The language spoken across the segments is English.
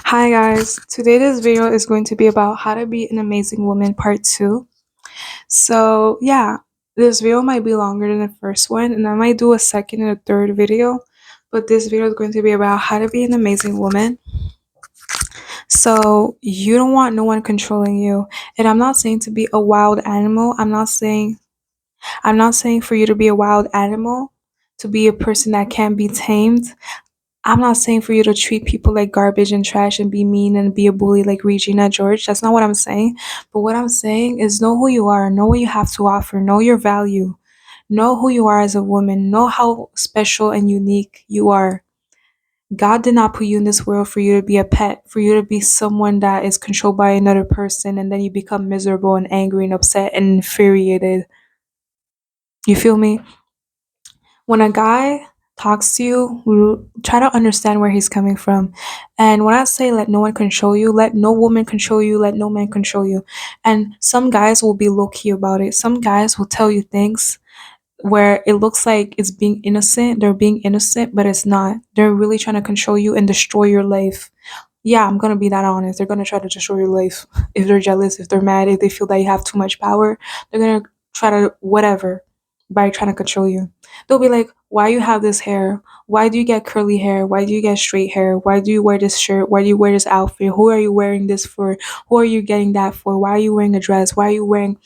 Hi guys, today this video is going to be about how to be an amazing woman part 2. So yeah, this video might be longer than the first one and I might do a second and a third video, but this video is going to be about how to be an amazing woman. So you don't want no one controlling you. And I'm not saying to be a wild animal. I'm not saying for you to be a wild animal, to be a person that can't be tamed. I'm not saying for you to treat people like garbage and trash and be mean and be a bully like Regina George. That's not what I'm saying. But what I'm saying is know who you are, know what you have to offer, know your value, know who you are as a woman, know how special and unique you are. God did not put you in this world for you to be a pet, for you to be someone that is controlled by another person and then you become miserable and angry and upset and infuriated. You feel me? When a guy talks to you, try to understand where he's coming from. And when I say let no one control you, let no woman control you, let no man control you. And some guys will be low key about it. Some guys will tell you things where it looks like it's being innocent. They're being innocent, but it's not. They're really trying to control you and destroy your life. Yeah, I'm gonna be that honest. They're gonna try to destroy your life. If they're jealous, if they're mad, if they feel that you have too much power, they're gonna try to whatever by trying to control you. They'll be like, why you have this hair? Why do you get curly hair? Why do you get straight hair? Why do you wear this shirt? Why do you wear this outfit? Who are you wearing this for? Who are you getting that for? Why are you wearing a dress? Why are you wearing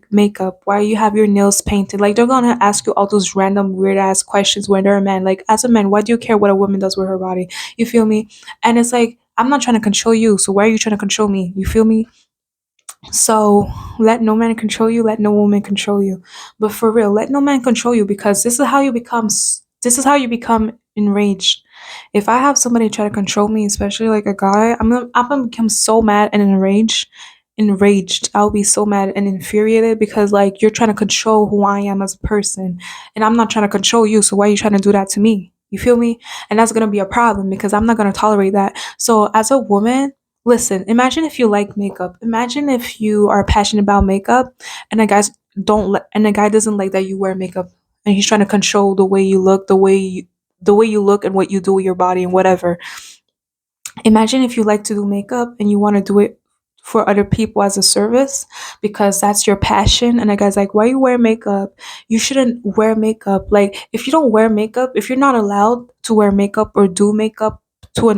makeup? Why you have your nails painted? Like they're gonna ask you all those random weird ass questions when they're a man. Like as a man, why do you care what a woman does with her body? You feel me? And it's like I'm not trying to control you, so why are you trying to control me? You feel me? So let no man control you, let no woman control you. But for real, let no man control you because this is how you become enraged. If I have somebody try to control me, especially like a guy, I'm gonna become so mad and enraged. I'll be so mad and infuriated because like you're trying to control who I am as a person. And I'm not trying to control you, so why are you trying to do that to me? You feel me? And that's gonna be a problem because I'm not gonna tolerate that. So as a woman, listen, imagine if you like makeup. Imagine if you are passionate about makeup and a guy doesn't like that you wear makeup and he's trying to control the way you look, the way you look and what you do with your body and whatever. Imagine if you like to do makeup and you want to do it for other people as a service because that's your passion and a guy's like, why you wear makeup? You shouldn't wear makeup. Like if you don't wear makeup, if you're not allowed to wear makeup or do makeup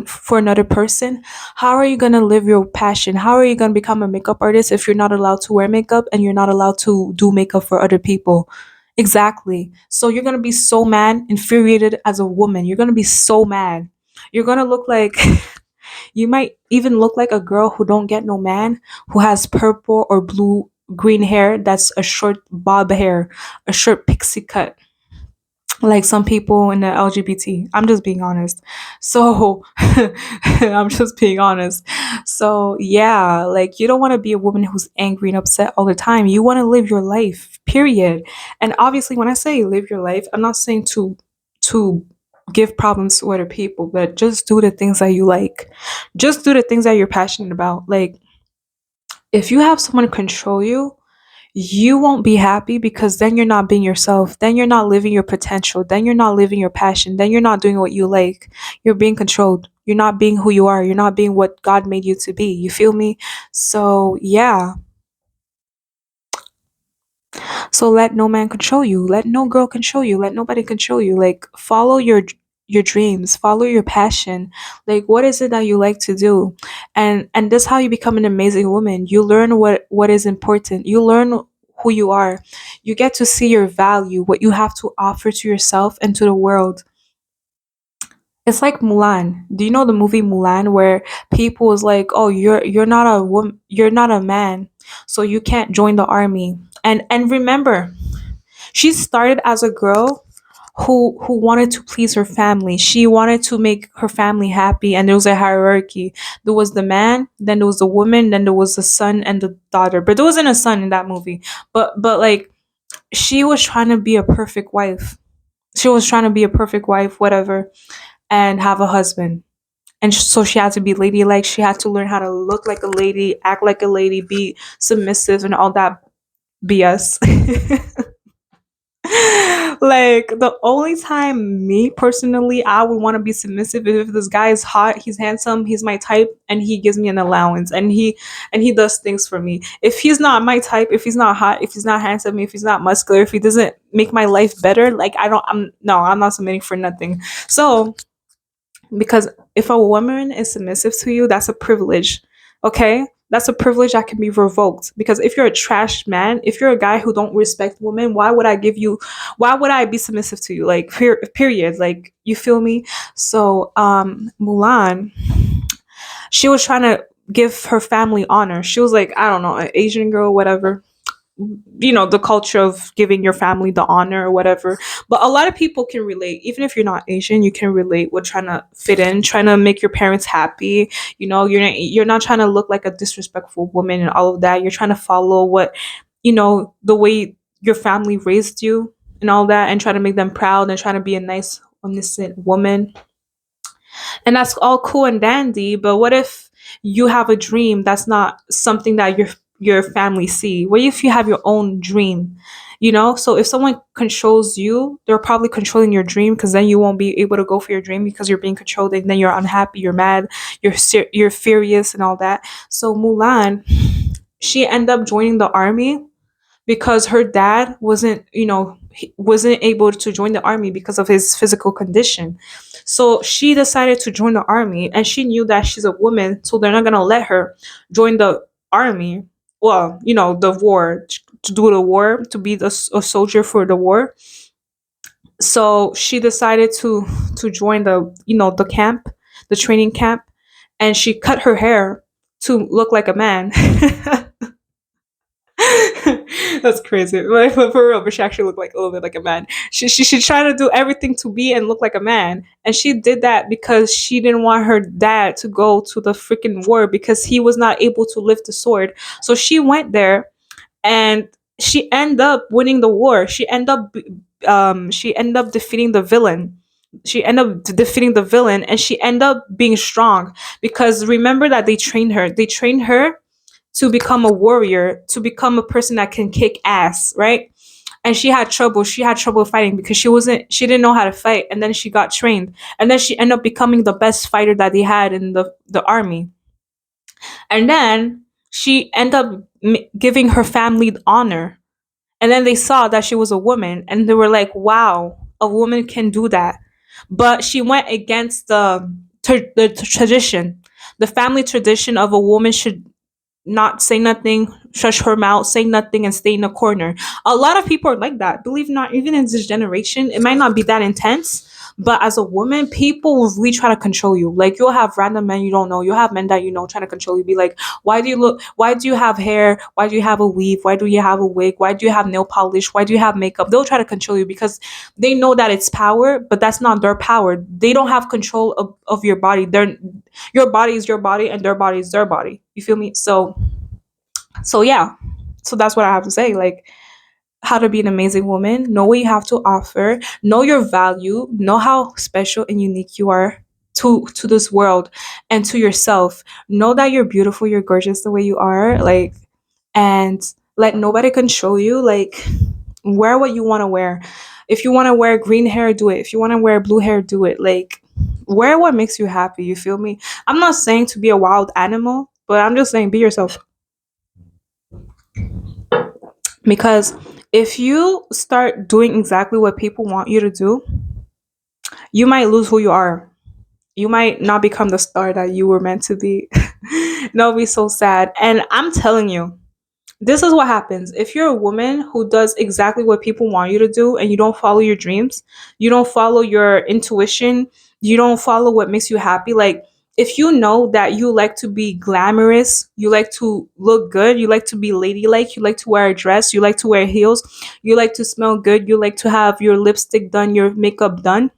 for another person, how are you going to live your passion? How are you going to become a makeup artist if you're not allowed to wear makeup and you're not allowed to do makeup for other people? Exactly. So you're going to be so mad, infuriated as a woman. You're going to be so mad. You're going to look like you might even look like a girl who don't get no man, who has purple or blue green hair that's a short bob hair, a short pixie cut, like some people in the LGBT. I'm just being honest. So I'm just being honest. So yeah, like you don't want to be a woman who's angry and upset all the time. You want to live your life, period. And obviously when I say live your life, I'm not saying to give problems to other people, but just do the things that you like. Just do the things that you're passionate about. Like if you have someone control you, you won't be happy because then you're not being yourself. Then you're not living your potential. Then you're not living your passion. Then you're not doing what you like. You're being controlled. You're not being who you are. You're not being what God made you to be. You feel me? So, yeah. So let no man control you. Let no girl control you. Let nobody control you. Like follow your dreams, follow your passion. Like what is it that you like to do? And this is how you become an amazing woman. You learn what is important. You learn who you are. You get to see your value, what you have to offer to yourself and to the world. It's like Mulan. Do you know the movie Mulan where people was like, "Oh, you're not a woman, you're not a man, so you can't join the army." And remember, she started as a girl who wanted to please her family. She wanted to make her family happy, and there was a hierarchy. There was the man, then there was the woman, then there was the son and the daughter. But there wasn't a son in that movie. But like she was trying to be a perfect wife. She was trying to be a perfect wife, whatever, and have a husband. And so she had to be ladylike. She had to learn how to look like a lady, act like a lady, be submissive, and all that BS. Like the only time me personally I would want to be submissive is if this guy is hot, he's handsome, he's my type, and he gives me an allowance and he does things for me. If he's not my type, if he's not hot, if he's not handsome, if he's not muscular, if he doesn't make my life better, like I'm not submitting for nothing. So because if a woman is submissive to you, that's a privilege. Okay, that's a privilege that can be revoked. Because if you're a trash man, if you're a guy who don't respect women, why would I be submissive to you? Like period, like you feel me? So Mulan, she was trying to give her family honor. She was like, I don't know, an Asian girl, whatever, you know, the culture of giving your family the honor or whatever. But a lot of people can relate. Even if you're not Asian, you can relate with trying to fit in, trying to make your parents happy. You know, you're not trying to look like a disrespectful woman and all of that. You're trying to follow what, you know, the way your family raised you and all that, and try to make them proud and trying to be a nice innocent woman. And that's all cool and dandy, but what if you have a dream that's not something that your family see? What if you have your own dream? You know, so if someone controls you, they're probably controlling your dream, because then you won't be able to go for your dream because you're being controlled, and then you're unhappy, you're mad, you're furious and all that. So Mulan, she ended up joining the army because her dad wasn't, you know, he wasn't able to join the army because of his physical condition. So she decided to join the army, and she knew that she's a woman, so they're not going to let her join the army. Well, you know, the war, to do the war, to be a soldier for the war. So she decided to join the, you know, the camp, the training camp, and she cut her hair to look like a man. That's crazy. Like, for real, but she actually looked like a little bit like a man. She tried to do everything to be and look like a man, and she did that because she didn't want her dad to go to the freaking war because he was not able to lift the sword. So she went there, and she ended up winning the war. She ended up defeating the villain. She ended up defeating the villain, and she ended up being strong because remember that they trained her. They trained her to become a warrior, to become a person that can kick ass, right? And she had trouble. She had trouble fighting because she didn't know how to fight, and then she got trained. And then she ended up becoming the best fighter that they had in the army. And then she ended up giving her family honor. And then they saw that she was a woman, and they were like, "Wow, a woman can do that." But she went against the tradition, the family tradition of a woman should not say nothing, shush her mouth, say nothing, and stay in a corner. A lot of people are like that. Believe it or not, even in this generation, it might not be that intense. But as a woman, people will really try to control you. Like you'll have random men you don't know. You'll have men that you know trying to control you. Be like, why do you look? Why do you have hair? Why do you have a weave? Why do you have a wig? Why do you have nail polish? Why do you have makeup? They'll try to control you because they know that it's power, but that's not their power. They don't have control of your body. Your body is your body, and their body is their body. You feel me? So yeah, so that's what I have to say. Like how to be an amazing woman, know what you have to offer, know your value, know how special and unique you are to this world and to yourself. Know that you're beautiful, you're gorgeous the way you are, like, and let nobody control you. Like wear what you want to wear. If you want to wear green hair, do it. If you want to wear blue hair, do it. Like wear what makes you happy. You feel me? I'm not saying to be a wild animal, but I'm just saying be yourself. Because if you start doing exactly what people want you to do, you might lose who you are. You might not become the star that you were meant to be. That'll be so sad. And I'm telling you, this is what happens. If you're a woman who does exactly what people want you to do and you don't follow your dreams, you don't follow your intuition, you don't follow what makes you happy, like if you know that you like to be glamorous, you like to look good, you like to be ladylike, you like to wear a dress, you like to wear heels, you like to smell good, you like to have your lipstick done, your makeup done,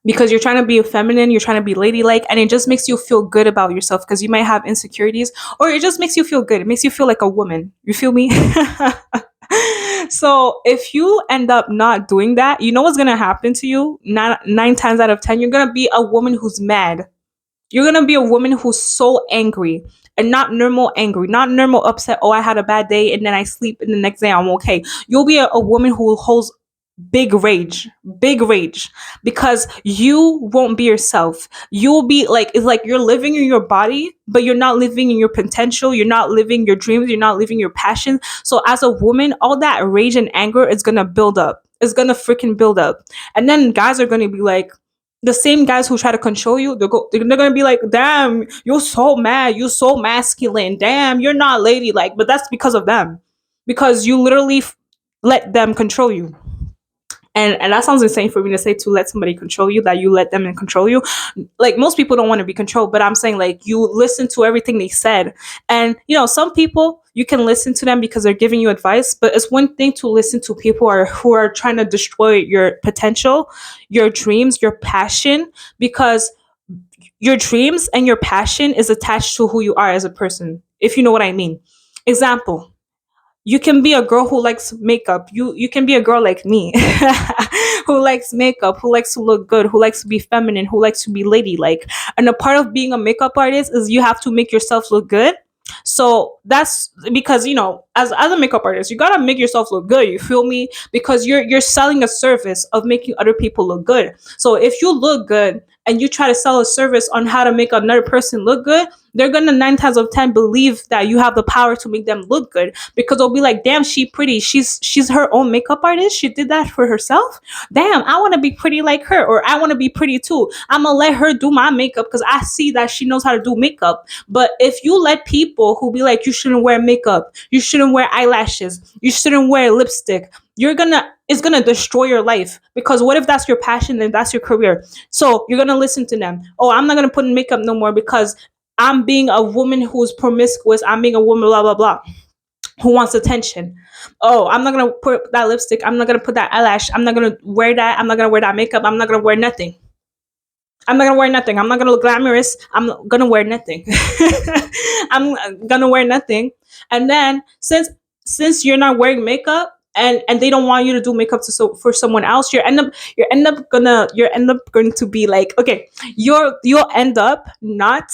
because you're trying to be feminine, you're trying to be ladylike, and it just makes you feel good about yourself because you might have insecurities, or it just makes you feel good. It makes you feel like a woman. You feel me? So if you end up not doing that, you know what's gonna happen to you? Nine times out of ten, you're gonna be a woman who's mad. You're gonna be a woman who's so angry, and not normal angry, not normal upset. Oh, I had a bad day and then I sleep and the next day I'm okay. You'll be a woman who holds big rage, because you won't be yourself. You'll be like, it's like you're living in your body, but you're not living in your potential. You're not living your dreams. You're not living your passion. So as a woman, all that rage and anger is gonna build up. It's gonna freaking build up. And then guys are gonna be like, the same guys who try to control you, they're gonna be like, damn, you're so mad, you're so masculine, damn, you're not ladylike. But that's because of them, because you literally let them control you. And that sounds insane for me to say, to let somebody control you, that you let them and control you. Like, most people don't want to be controlled, but I'm saying, like, you listen to everything they said. And some people, you can listen to them because they're giving you advice, but it's one thing to listen to people who are trying to destroy your potential, your dreams, your passion, because your dreams and your passion is attached to who you are as a person, if you know what I mean. Example, you can be a girl who likes makeup. You can be a girl like me who likes makeup, who likes to look good, who likes to be feminine, who likes to be ladylike. And a part of being a makeup artist is you have to make yourself look good. So that's because, as a makeup artist, you gotta make yourself look good. You feel me? Because you're selling a service of making other people look good. So if you look good and you try to sell a service on how to make another person look good, they're gonna 9 times out of 10 believe that you have the power to make them look good, because they'll be like, damn, she pretty. She's her own makeup artist. She did that for herself. Damn, I want to be pretty like her, or I want to be pretty too. I'm gonna let her do my makeup because I see that she knows how to do makeup. But if you let people who be like, you shouldn't wear makeup, you shouldn't wear eyelashes, you shouldn't wear lipstick, it's gonna destroy your life. Because what if that's your passion and that's your career? So you're gonna listen to them. Oh, I'm not gonna put in makeup no more because I'm being a woman who's promiscuous. I'm being a woman, blah blah blah, who wants attention. Oh, I'm not gonna put that lipstick. I'm not gonna put that eyelash. I'm not gonna wear that. I'm not gonna wear that makeup. I'm not gonna wear nothing. I'm not gonna wear nothing. I'm not gonna look glamorous. I'm gonna wear nothing. I'm gonna wear nothing. And then since you're not wearing makeup, and they don't want you to do makeup for someone else, you're end up going to be like, okay, you'll end up not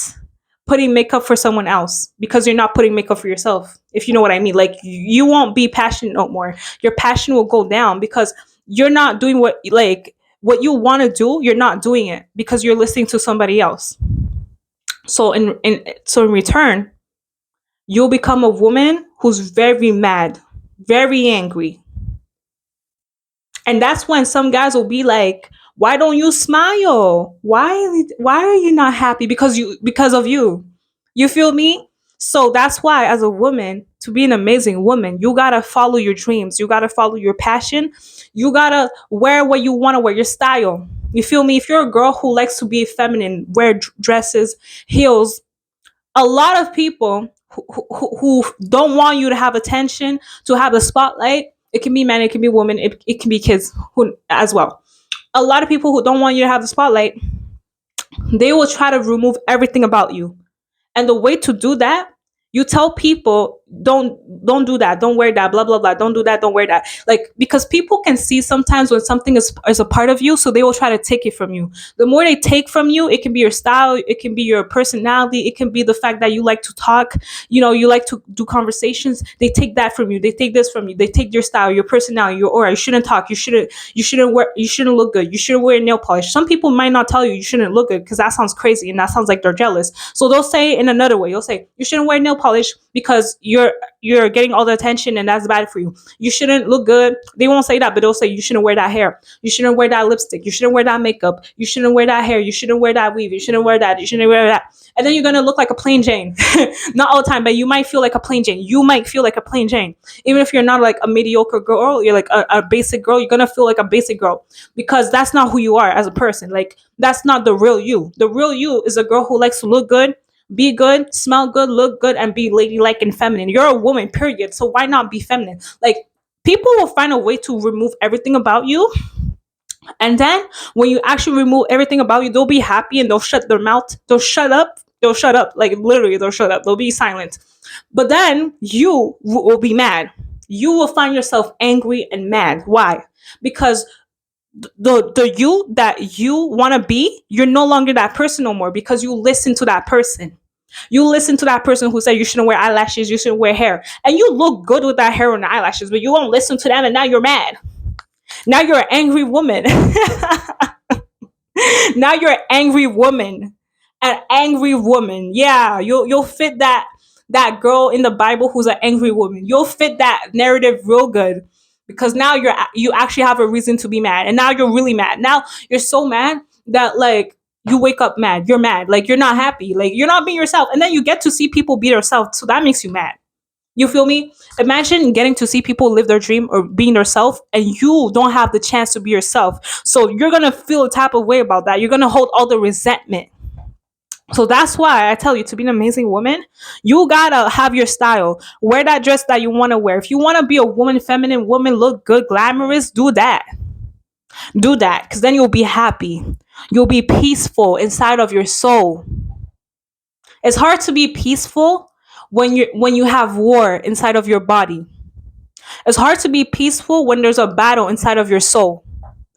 putting makeup for someone else because you're not putting makeup for yourself. If you know what I mean, like, you won't be passionate no more. Your passion will go down because you're not doing what you want to do. You're not doing it because you're listening to somebody else. So in return, you'll become a woman who's very mad, very angry. And that's when some guys will be like, why don't you smile? Why are you not happy? Because of you. You feel me? So that's why, as a woman, to be an amazing woman, you gotta follow your dreams. You gotta follow your passion. You gotta wear what you wanna wear, your style. You feel me? If you're a girl who likes to be feminine, wear dresses, heels, a lot of people who don't want you to have attention, to have the spotlight. It can be men, it can be women, it can be kids who as well. A lot of people who don't want you to have the spotlight, they will try to remove everything about you. And the way to do that, you tell people, don't do that, don't wear that, blah blah blah, don't do that, don't wear that. Like, because people can see sometimes when something is a part of you, so they will try to take it from you. The more they take from you, it can be your style, it can be your personality, it can be the fact that you like to talk, you like to do conversations. They take that from you, they take this from you, they take your style, your personality, your aura. You shouldn't talk, you shouldn't look good, you shouldn't wear nail polish. Some people might not tell you you shouldn't look good because that sounds crazy and that sounds like they're jealous. So they'll say in another way, you'll say, you shouldn't wear nail polish because you're getting all the attention and that's bad for you. You shouldn't look good. They won't say that, but they'll say, you shouldn't wear that hair, you shouldn't wear that lipstick, you shouldn't wear that makeup, you shouldn't wear that hair, you shouldn't wear that weave, you shouldn't wear that, you shouldn't wear that. And then you're gonna look like a plain Jane. Not all the time, but you might feel like a plain Jane. You might feel like a plain Jane. Even if you're not like a mediocre girl, you're like a basic girl, you're gonna feel like a basic girl, because that's not who you are as a person. Like, that's not the real you. The real you is a girl who likes to look good, be good, smell good, look good, and be ladylike and feminine. You're a woman, period. So why not be feminine? Like, people will find a way to remove everything about you. And then when you actually remove everything about you, they'll be happy and they'll shut their mouth. They'll shut up. They'll shut up. Like, literally, they'll shut up. They'll be silent. But then you will be mad. You will find yourself angry and mad. Why? Because The you that you want to be, you're no longer that person no more because you listen to that person. You listen to that person who said you shouldn't wear eyelashes, you shouldn't wear hair, and you look good with that hair and eyelashes, but you won't listen to them, and now you're mad. Now you're an angry woman. Now you're an angry woman. An angry woman. Yeah, you'll fit that girl in the Bible who's an angry woman. You'll fit that narrative real good because now you actually have a reason to be mad, and now you're really mad. Now you're so mad that like you wake up mad. You're mad. Like you're not happy. Like you're not being yourself, and then you get to see people be themselves, so that makes you mad. You feel me? Imagine getting to see people live their dream or being themselves, and you don't have the chance to be yourself. So you're gonna feel a type of way about that. You're gonna hold all the resentment. So that's why I tell you, to be an amazing woman, you gotta have your style. Wear that dress that you wanna wear. If you wanna be a woman, feminine woman, look good, glamorous, do that. Do that. Because then you'll be happy. You'll be peaceful inside of your soul. It's hard to be peaceful when you have war inside of your body. It's hard to be peaceful when there's a battle inside of your soul.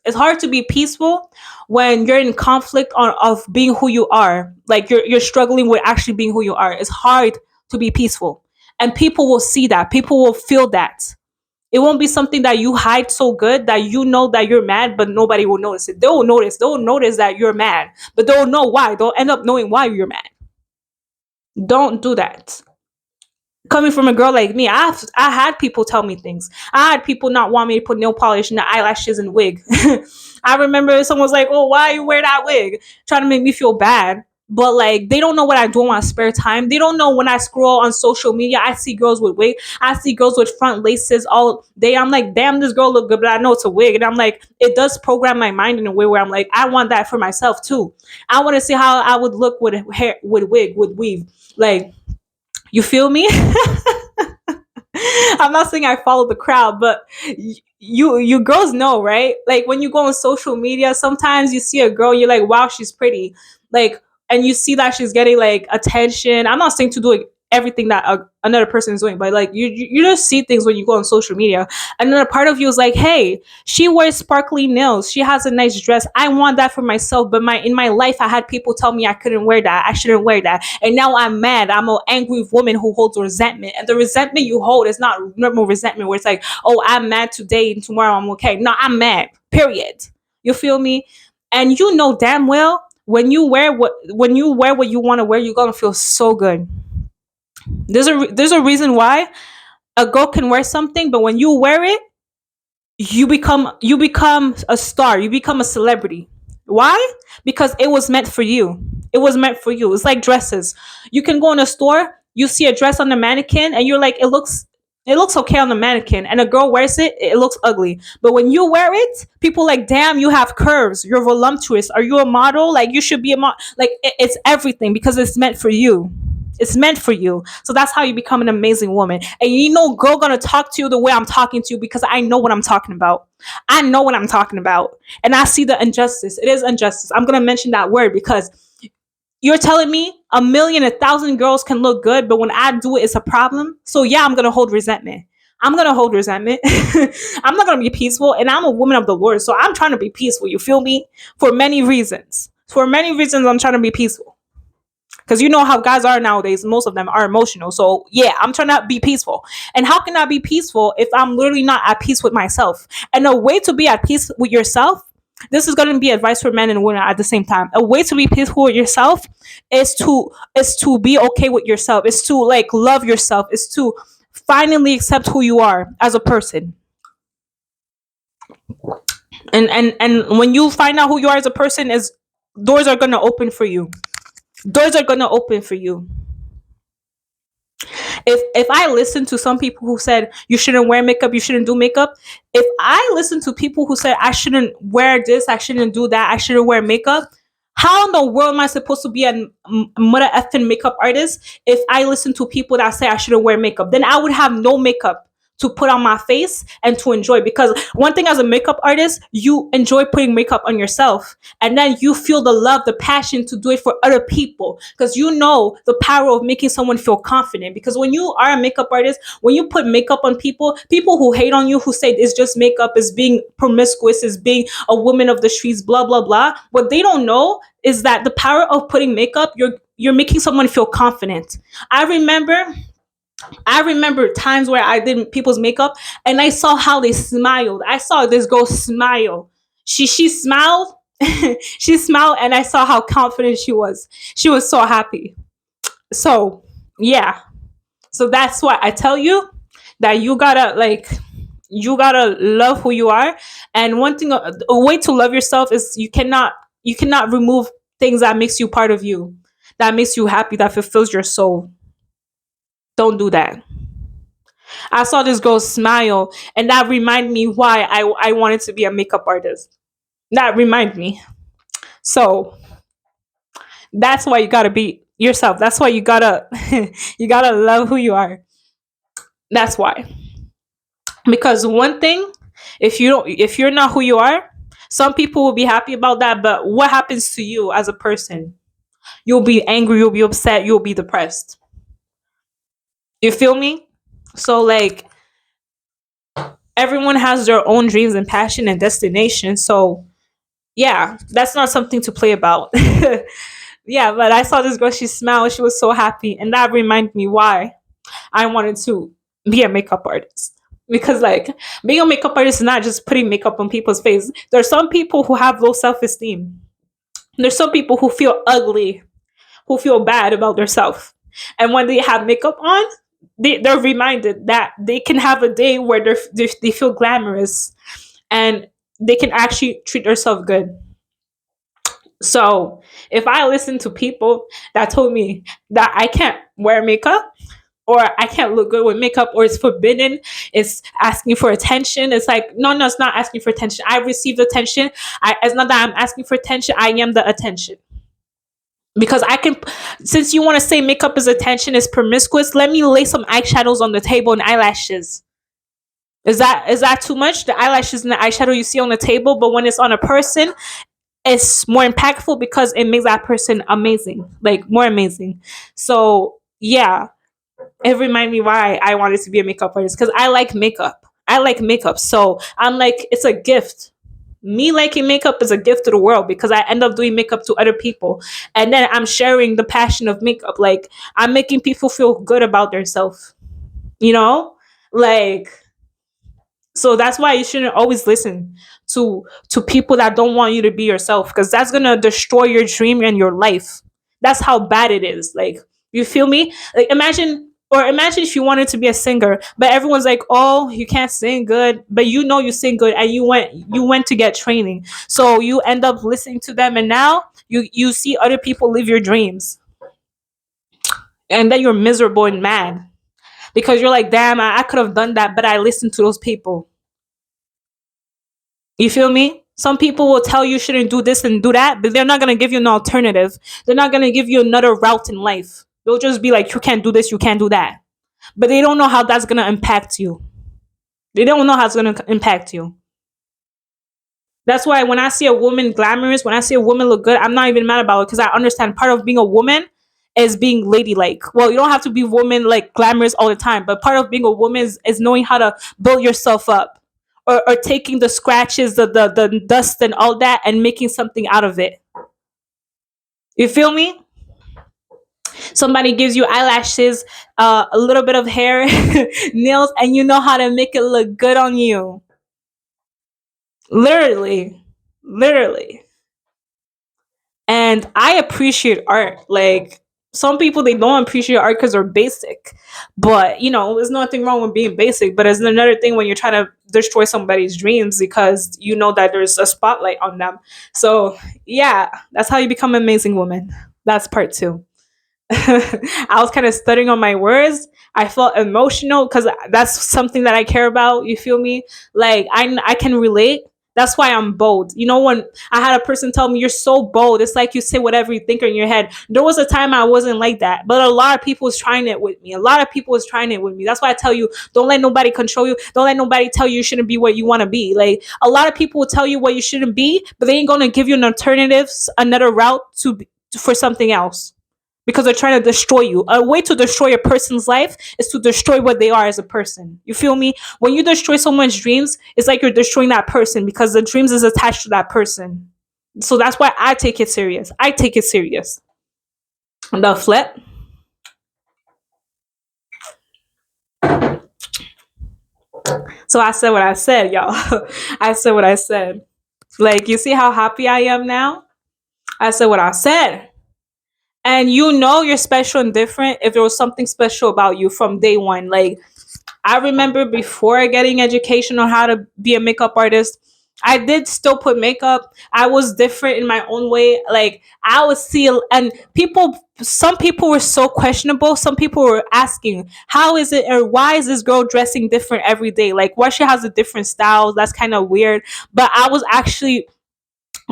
It's hard to be peaceful when you're in conflict of being who you are. Like you're struggling with actually being who you are. It's hard to be peaceful. And people will see that. People will feel that. It won't be something that you hide so good that you know that you're mad, but nobody will notice it. They will notice. They will notice that you're mad, but they will know why. They'll end up knowing why you're mad. Don't do that. Coming from a girl like me, I had people tell me things. I had people not want me to put nail polish and the eyelashes and wig. I remember someone was like, "Oh, why you wear that wig?" Trying to make me feel bad. But like they don't know what I do on my spare time. They don't know when I scroll on social media, I see girls with wig. I see girls with front laces all day. I'm like, damn, this girl look good, but I know it's a wig. And I'm like, it does program my mind in a way where I'm like, I want that for myself too. I want to see how I would look with hair, with wig, with weave. Like, you feel me? I'm not saying I follow the crowd, but you girls know, right? Like when you go on social media, sometimes you see a girl, you're like, wow, she's pretty. Like, and you see that she's getting like attention. I'm not saying to do like, everything that another person is doing, but like you just see things when you go on social media. And then a part of you is like, hey, she wears sparkly nails, she has a nice dress, I want that for myself. But my in my life I had people tell me I couldn't wear that, I shouldn't wear that, and now I'm mad. I'm an angry woman who holds resentment, and the resentment you hold is not normal resentment where it's like, oh, I'm mad today and tomorrow I'm okay. No, I'm mad, period. You feel me? And you know damn well when you wear what you want to wear, you're gonna feel so good. There's a reason why a girl can wear something, but when you wear it, you become a star. You become a celebrity. Why? Because it was meant for you. It was meant for you. It's like dresses. You can go in a store, you see a dress on the mannequin, and you're like, it looks okay on the mannequin, and a girl wears it, it looks ugly. But when you wear it, people like, damn, you have curves. You're voluptuous. Are you a model? Like you should be a model. Like it's everything because it's meant for you. It's meant for you. So that's how you become an amazing woman. And you know, girl gonna talk to you the way I'm talking to you because I know what I'm talking about. I know what I'm talking about. And I see the injustice. It is injustice. I'm gonna mention that word because you're telling me a million, 1,000 girls can look good, but when I do it, it's a problem. So yeah, I'm gonna hold resentment. I'm gonna hold resentment. I'm not gonna be peaceful. And I'm a woman of the Lord. So I'm trying to be peaceful. You feel me? For many reasons. For many reasons, I'm trying to be peaceful. Because you know how guys are nowadays, most of them are emotional. So yeah, I'm trying to be peaceful. And how can I be peaceful if I'm literally not at peace with myself? And a way to be at peace with yourself, this is going to be advice for men and women at the same time. A way to be peaceful with yourself is to be okay with yourself. Is to like love yourself. Is to finally accept who you are as a person. And when you find out who you are as a person, is doors are going to open for you. Doors are going to open for you. If I listen to some people who said you shouldn't wear makeup, you shouldn't do makeup, if I listen to people who said I shouldn't wear this, I shouldn't do that, I shouldn't wear makeup, how in the world am I supposed to be a mother effing makeup artist if I listen to people that say I shouldn't wear makeup? Then I would have no makeup to put on my face and to enjoy. Because one thing as a makeup artist, you enjoy putting makeup on yourself, and then you feel the love, the passion to do it for other people, because you know the power of making someone feel confident. Because when you are a makeup artist, when you put makeup on people, people who hate on you, who say it's just makeup, is being promiscuous, is being a woman of the streets, blah blah blah, what they don't know is that the power of putting makeup, you're making someone feel confident. I remember I remember times where I did people's makeup and I saw how they smiled. I saw this girl smile. She smiled. She smiled and I saw how confident she was. She was so happy. So, yeah. So that's why I tell you that you gotta love who you are. And one thing, a way to love yourself is you cannot remove things that makes you part of you, that makes you happy, that fulfills your soul. Don't do that. I saw this girl smile, and that reminded me why I wanted to be a makeup artist. That remind me. So that's why you gotta be yourself. That's why you gotta you gotta love who you are. That's why. Because one thing, if you're not who you are, some people will be happy about that, but what happens to you as a person? You'll be angry, you'll be upset, you'll be depressed. You feel me? So like everyone has their own dreams and passion and destination. So yeah, that's not something to play about. Yeah, but I saw this girl, she smiled, she was so happy, and that reminded me why I wanted to be a makeup artist. Because like being a makeup artist is not just putting makeup on people's face. There's some people who have low self-esteem. There's some people who feel ugly, who feel bad about themselves. And when they have makeup on, they're reminded that they can have a day where they feel glamorous and they can actually treat themselves good. So if I listen to people that told me that I can't wear makeup or I can't look good with makeup or it's forbidden, it's asking for attention, it's like, no, no, it's not asking for attention. I received attention. It's not that I'm asking for attention. I am the attention. Because I can, since you want to say makeup is attention, is promiscuous, let me lay some eyeshadows on the table and eyelashes. Is that too much? The eyelashes and the eyeshadow you see on the table, but when it's on a person, it's more impactful because it makes that person amazing, like more amazing. So yeah, it reminded me why I wanted to be a makeup artist, because I like makeup. I like makeup. So I'm like, it's a gift. Me liking makeup is a gift to the world because I end up doing makeup to other people. And then I'm sharing the passion of makeup. Like I'm making people feel good about themselves. You know? Like, so that's why you shouldn't always listen to people that don't want you to be yourself, because that's gonna destroy your dream and your life. That's how bad it is. Like, you feel me? Like imagine if you wanted to be a singer, but everyone's like, "Oh, you can't sing good," but you know you sing good, and you went to get training, so you end up listening to them, and now you see other people live your dreams, and then you're miserable and mad because you're like, "Damn, I could have done that, but I listened to those people." You feel me? Some people will tell you shouldn't do this and do that, but they're not gonna give you an alternative. They're not gonna give you another route in life. They'll just be like, you can't do this, you can't do that. But they don't know how that's gonna impact you. They don't know how it's gonna impact you. That's why when I see a woman glamorous, when I see a woman look good, I'm not even mad about it because I understand part of being a woman is being ladylike. Well, you don't have to be woman like glamorous all the time, but part of being a woman is knowing how to build yourself up. Or taking the scratches, the dust and all that and making something out of it. You feel me? Somebody gives you eyelashes, a little bit of hair, nails, and you know how to make it look good on you. Literally. Literally. And I appreciate art. Like some people they don't appreciate art because they're basic. But there's nothing wrong with being basic. But it's another thing when you're trying to destroy somebody's dreams because you know that there's a spotlight on them. So yeah, that's how you become an amazing woman. That's part two. I was kind of stuttering on my words. I felt emotional because that's something that I care about. You feel me? Like I can relate. That's why I'm bold. You know, when I had a person tell me, you're so bold, it's like you say whatever you think in your head. There was a time I wasn't like that, but a lot of people was trying it with me. A lot of people was trying it with me. That's why I tell you, don't let nobody control you. Don't let nobody tell you you shouldn't be what you want to be. Like, a lot of people will tell you what you shouldn't be, but they ain't going to give you an alternative, another route for something else, because they're trying to destroy you. A way to destroy a person's life is to destroy what they are as a person. You feel me? When you destroy someone's dreams, it's like you're destroying that person, because the dreams is attached to that person. So that's why I take it serious. I take it serious. The flip. So I said what I said, y'all. I said what I said. Like, you see how happy I am now? I said what I said. And you know you're special and different if there was something special about you from day one. Like, I remember before getting education on how to be a makeup artist, I did still put makeup. I was different in my own way. Like, I would see, and some people were so questionable. Some people were asking, how is it, or why is this girl dressing different every day? Like, why she has a different styles? That's kind of weird. But I was actually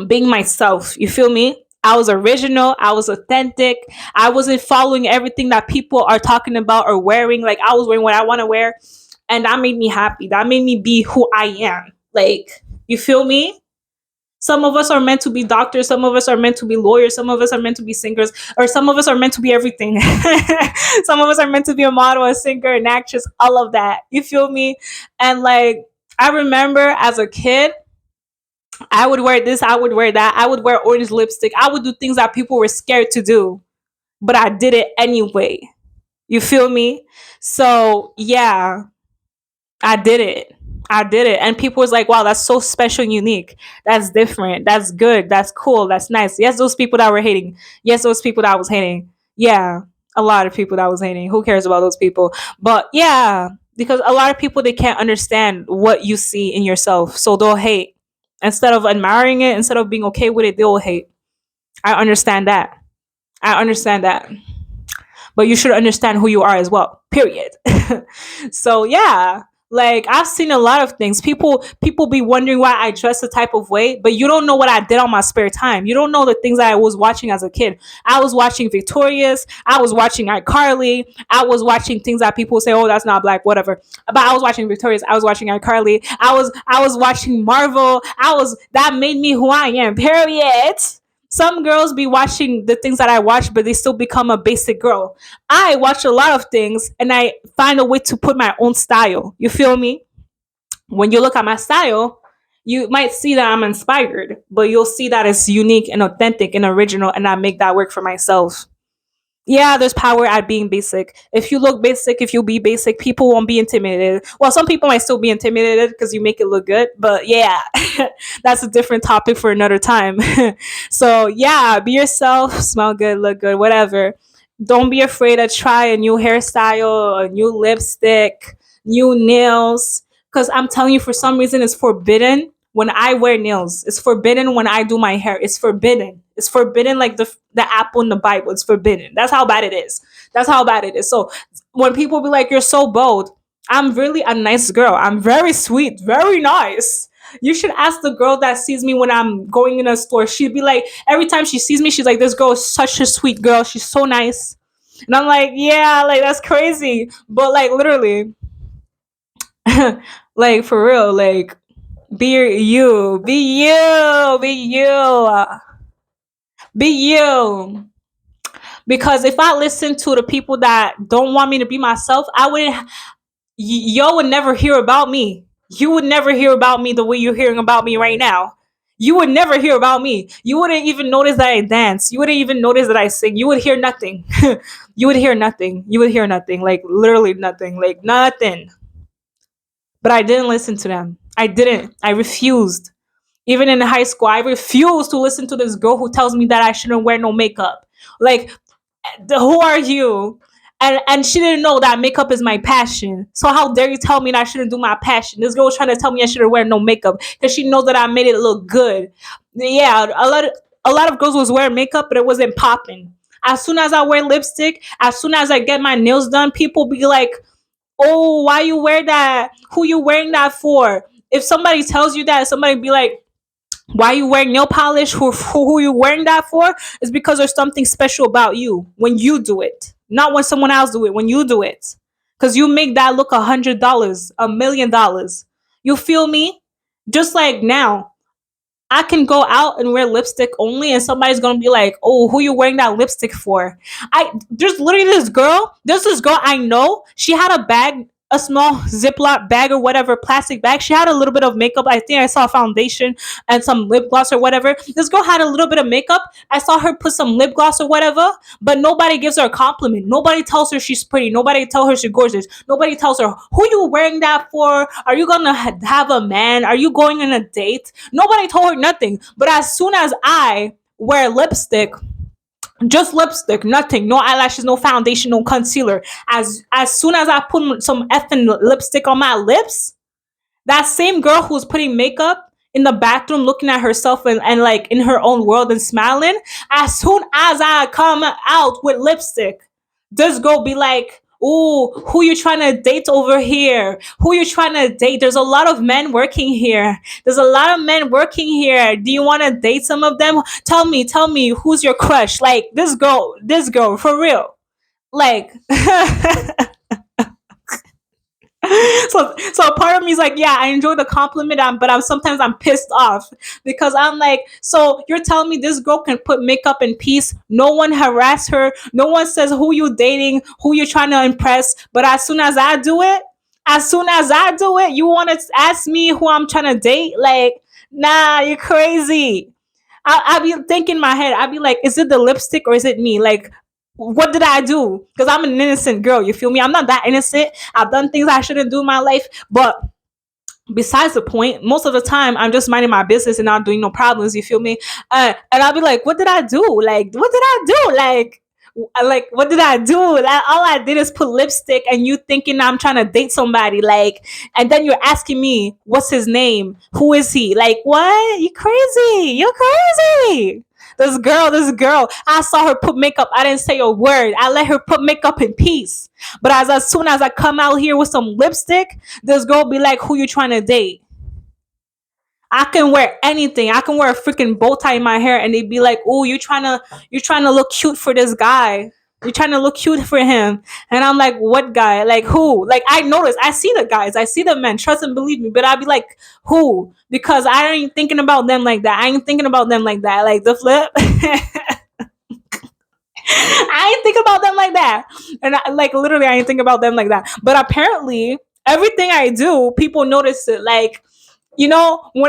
being myself. You feel me? I was original. I was authentic. I wasn't following everything that people are talking about or wearing. Like, I was wearing what I want to wear, and that made me happy. That made me be who I am. Like, you feel me? Some of us are meant to be doctors. Some of us are meant to be lawyers. Some of us are meant to be singers, or some of us are meant to be everything. Some of us are meant to be a model, a singer, an actress, all of that. You feel me? And like, I remember as a kid, I would wear this, I would wear that, I would wear orange lipstick, I would do things that people were scared to do, but I did it anyway. You feel me? So yeah, I did it. I did it. And people was like, wow, that's so special and unique. That's different. That's good. That's cool. That's nice. Yes, those people that were hating. Yes, those people that was hating. Yeah, a lot of people that was hating. Who cares about those people? But yeah, because a lot of people, they can't understand what you see in yourself. So they'll hate. Instead of admiring it, instead of being okay with it, they'll hate. I understand that. I understand that. But you should understand who you are as well. Period. So yeah, like, I've seen a lot of things. People be wondering why I dress the type of way, but you don't know what I did on my spare time. You don't know the things that I was watching as a kid. I was watching Victorious. I was watching iCarly. I was watching things that people say, "Oh, that's not black," whatever. But I was watching Victorious. I was watching iCarly. I was watching Marvel. That made me who I am. Period. Some girls be watching the things that I watch, but they still become a basic girl. I watch a lot of things and I find a way to put my own style. You feel me? When you look at my style, you might see that I'm inspired, but you'll see that it's unique and authentic and original, and I make that work for myself. Yeah, there's power at being basic. If you look basic, if you be basic, people won't be intimidated. Well, some people might still be intimidated because you make it look good, but yeah, that's a different topic for another time. So yeah, be yourself, smell good, look good, whatever. Don't be afraid to try a new hairstyle, a new lipstick, new nails. Because I'm telling you, for some reason, it's forbidden when I wear nails. It's forbidden when I do my hair. It's forbidden. It's forbidden, like the apple in the Bible. It's forbidden. That's how bad it is. That's how bad it is. So when people be like, "You're so bold," I'm really a nice girl. I'm very sweet, very nice. You should ask the girl that sees me when I'm going in a store. She'd be like, every time she sees me, she's like, "This girl is such a sweet girl. She's so nice." And I'm like, yeah, like, that's crazy. But like, literally, like, for real, like, be you. Because if I listen to the people that don't want me to be myself, y'all would never hear about me. You would never hear about me the way you're hearing about me right now. You would never hear about me. You wouldn't even notice that I dance. You wouldn't even notice that I sing. You would hear nothing. You would hear nothing. You would hear nothing. Like, literally nothing. Like, nothing. But I didn't listen to them. I didn't. I refused. Even in high school, I refused to listen to this girl who tells me that I shouldn't wear no makeup. Like, who are you? And she didn't know that makeup is my passion. So how dare you tell me that I shouldn't do my passion? This girl was trying to tell me I shouldn't wear no makeup because she knows that I made it look good. Yeah, a lot of girls was wearing makeup, but it wasn't popping. As soon as I wear lipstick, as soon as I get my nails done, people be like, "Oh, why you wear that? Who you wearing that for?" if somebody tells you that, somebody be like, why you wearing nail polish? Who you wearing that for? It's because there's something special about you when you do it, not when someone else do it. When you do it, because you make that look $100, $1 million. You feel me? Just like now, I can go out and wear lipstick only, and somebody's gonna be like, "Oh, who you wearing that lipstick for?" There's literally this girl. There's this girl I know. She had a bag, a small Ziploc bag or whatever, plastic bag. She had a little bit of makeup. I think I saw foundation and some lip gloss or whatever. This girl had a little bit of makeup. I saw her put some lip gloss or whatever, but nobody gives her a compliment. Nobody tells her she's pretty. Nobody tells her she's gorgeous. Nobody tells her, who you wearing that for? Are you gonna have a man? Are you going on a date? Nobody told her nothing. But as soon as I wear lipstick, just lipstick, nothing, no eyelashes, no foundation, no concealer. As soon as I put some effing lipstick on my lips, that same girl who's putting makeup in the bathroom looking at herself and like in her own world and smiling, as soon as I come out with lipstick, this girl be like, "Ooh, who you trying to date over here? Who you trying to date? There's a lot of men working here. There's a lot of men working here. Do you want to date some of them? Tell me, who's your crush?" Like this girl, for real. Like, so part of me is like, yeah, I enjoy the compliment, but I'm pissed off because I'm like, so you're telling me this girl can put makeup in peace, no one harass her, no one says who you dating, who you trying to impress, but as soon as I do it, you want to ask me who I'm trying to date? Like, nah, you're crazy. I be thinking in my head, I'd be like, is it the lipstick or is it me? Like, what did I do? Because I'm an innocent girl, you feel me? I'm not that innocent. I've done things I shouldn't do in my life, but besides the point, most of the time I'm just minding my business and not doing no problems, you feel me? And I'll be like, what did I do? Like, what did I do? Like, what did I do? Like, all I did is put lipstick, and you thinking I'm trying to date somebody, like, and then you're asking me what's his name, who is he? Like, what? You crazy? You're crazy. This girl, I saw her put makeup. I didn't say a word. I let her put makeup in peace. But as soon as I come out here with some lipstick, this girl be like, who you trying to date? I can wear anything. I can wear a freaking bow tie in my hair, and they'd be like, "Oh, you trying to look cute for this guy. You're trying to look cute for him." And I'm like, "What guy? Like who?" Like I notice, I see the guys, I see the men. Trust and believe me. But I'd be like, "Who?" Because I ain't thinking about them like that. I ain't thinking about them like that. Like the flip. I ain't think about them like that. And like literally, I ain't think about them like that. But apparently, everything I do, people notice it. Like, when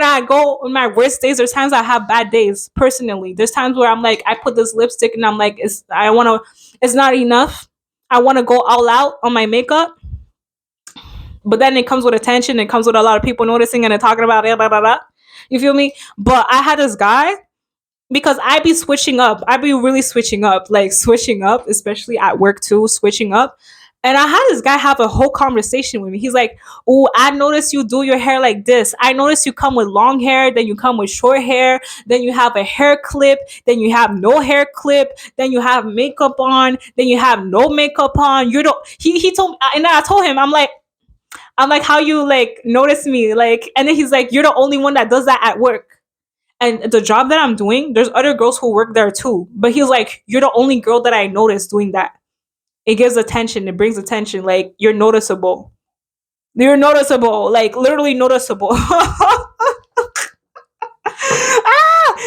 I go on my worst days, there's times I have bad days personally. There's times where I'm like, I put this lipstick and I'm like, it's not enough. I want to go all out on my makeup. But then it comes with attention. It comes with a lot of people noticing and talking about it, blah, blah, blah. You feel me? But I had this guy, because I be switching up. I be really switching up, like switching up, especially at work too, switching up. And I had this guy have a whole conversation with me. He's like, "Oh, I noticed you do your hair like this. I noticed you come with long hair, then you come with short hair, then you have a hair clip, then you have no hair clip, then you have makeup on, then you have no makeup on. You don't." He told me, and I told him, I'm like, how you like notice me, like, and then he's like, "You're the only one that does that at work." And the job that I'm doing, there's other girls who work there too. But he's like, "You're the only girl that I noticed doing that. It gives attention. It brings attention. Like, you're noticeable. You're noticeable. Like, literally noticeable."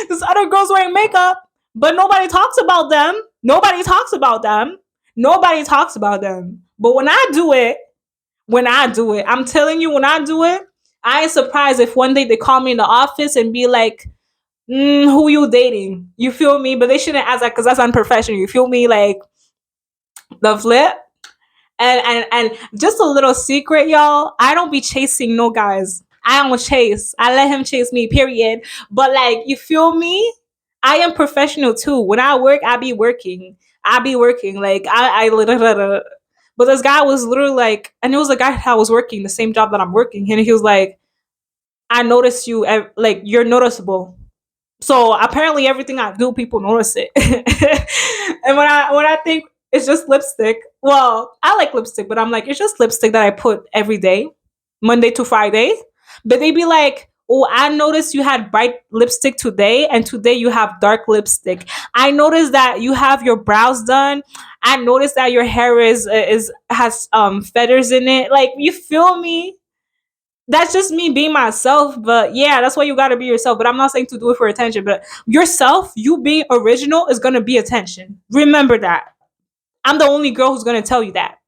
This other girl's wearing makeup, but nobody talks about them. Nobody talks about them. Nobody talks about them. But when I do it, I'm telling you, when I do it, I ain't surprised if one day they call me in the office and be like, who you dating? You feel me? But they shouldn't ask that because that's unprofessional. You feel me? Like the flip. And just a little secret, y'all. I don't be chasing no guys. I don't chase. I let him chase me, period. But like, you feel me? I am professional too. When I work, I be working. I be working. Like I literally. But this guy was literally like, and it was a guy that was working the same job that I'm working, and he was like, "I noticed you. Like you're noticeable." So apparently, everything I do, people notice it. And when I think it's just lipstick, well, I like lipstick, but I'm like, it's just lipstick that I put every day, Monday to Friday. But they be like, oh, I noticed you had bright lipstick today, and today you have dark lipstick. I noticed that you have your brows done. I noticed that your hair is has feathers in it. Like, you feel me? That's just me being myself. But yeah, that's why you gotta be yourself. But I'm not saying to do it for attention. But yourself, you being original, is gonna be attention. Remember that. I'm the only girl who's gonna tell you that.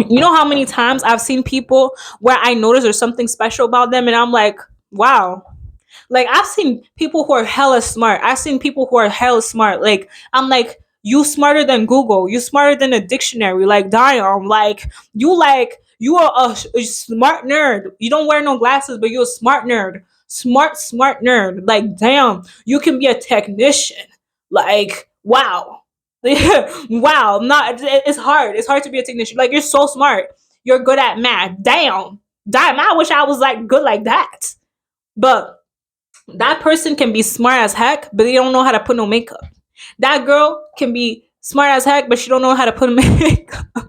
You know how many times I've seen people where I notice there's something special about them, and I'm like, wow. Like, I've seen people who are hella smart. I've seen people who are hella smart. Like, I'm like, you smarter than Google. You smarter than a dictionary. Like, damn. You are a smart nerd. You don't wear no glasses, but you're a smart nerd. Smart nerd. Like, damn. You can be a technician. Like, wow. Wow. Not. It's hard. It's hard to be a technician. Like, you're so smart. You're good at math. Damn. Damn. I wish I was like good like that. But that person can be smart as heck, but they don't know how to put no makeup. That girl can be smart as heck, but she don't know how to put makeup. But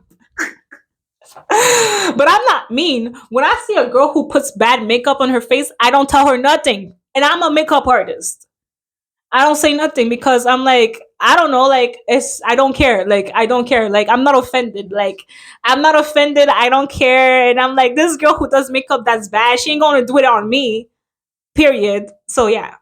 I'm not mean. When I see a girl who puts bad makeup on her face, I don't tell her nothing. And I'm a makeup artist. I don't say nothing because I'm like, I don't know, like, I don't care. Like, I don't care. Like, I'm not offended. Like, I'm not offended. I don't care. And I'm like, this girl who does makeup that's bad, she ain't gonna do it on me. Period. So yeah.